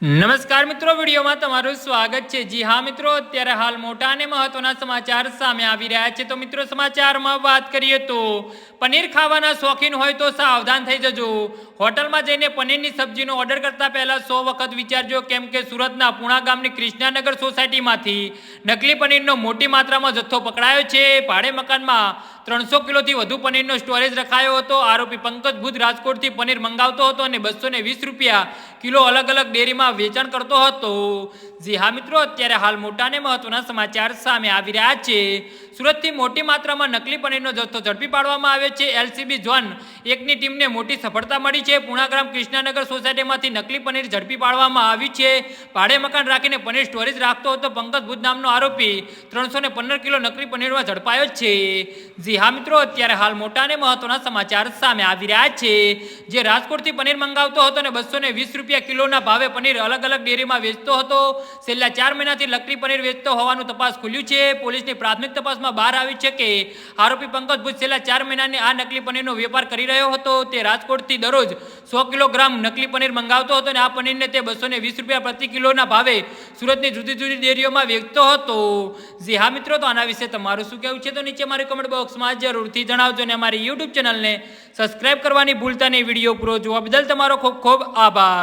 નમસ્કાર મિત્રો, વિડીયોમાં તમારું સ્વાગત છે। જી હા મિત્રો, અત્યારે હાલ મોટા અને મહત્વના સમાચાર સામે આવી રહ્યા છે। તો મિત્રો, સમાચારમાં વાત કરીએ તો પનીર ખાવાના શોખીન હોય તો સાવધાન થઈ જજો। હોટલમાં જઈને પનીરની સબ્જીનો ઓર્ડર કરતા પહેલા 100 વખત વિચારજો, કેમ કે સુરતના પૂણા ગામની કૃષ્ણાનગર સોસાયટીમાંથી નકલી પનીરનો મોટી માત્રામાં જથ્થો પકડાયો છે। ભાડે મકાનમાં 300 કિલોથી વધુ પનીરનો સ્ટોરેજ રખાયો હતો। આરોપી પંકજ ભુજ રાજકોટથી પનીર મંગાવતો હતો અને 220 રૂપિયા કિલો અલગ અલગ ડેરીમાં વેચાણ કરતો હતો। જી હા મિત્રો, અત્યારે હાલ મોટા અને મહત્વના સમાચાર સામે આવી રહ્યા છે। સુરતથી મોટી માત્રામાં નકલી પનીરનો જથ્થો ઝડપી પાડવામાં આવ્યો છે। એલસીબી ઝોન 1ની ટીમને મોટી સફળતા મળી છે। પૂણાગ્રામ કૃષ્ણાનગર સોસાયટીમાંથી નકલી પનીર ઝડપી પાડવામાં આવ્યું છે। ભાડે મકાન રાખીને પનીર સ્ટોરેજ રાખતો હતો પંકજ ભુજ નામનો આરોપી 315 કિલો નકલી પનીરમાં ઝડપાયો છે। જી હા મિત્રો, અત્યારે હાલ મોટા અને મહત્વના સમાચાર સામે આવી રહ્યા છે। જે રાજકોટથી પનીર મંગાવતો હતો અને 220 રૂપિયા કિલોના ભાવે પનીર અલગ અલગ ડેરીમાં વેચતો હતો। છેલ્લા 4 મહિનાથી નકલી પનીર વેચતો હોવાનું તપાસ ખુલ્યું છે। પોલીસની પ્રાથમિક તપાસમાં બહાર આવ્યું છે કે આરોપી પંકજ ભુજ છેલ્લા 4 મહિનાની આ નકલી પનીરનો વેપાર કરી રહ્યો હતો। તે રાજકોટથી દરરોજ 100 કિલોગ્રામ નકલી પનીર મંગાવતો હતો અને આ પનીરને તે 220 રૂપિયા પ્રતિ કિલોના ભાવે સુરતની જુદી જુદી ડેરીઓમાં વેચતો હતો। જી હા મિત્રો, તો આના વિશે તમારું શું કહેવું છે તો નીચે મારી કમેન્ટ બોક્સમાં જરૂરથી જણાવજો અને અમારી યુટ્યુબ ચેનલને સબસ્ક્રાઇબ કરવાની ભૂલતા નહીં। વિડીયો પૂરો જોવા બદલ તમારો ખૂબ ખૂબ આભાર।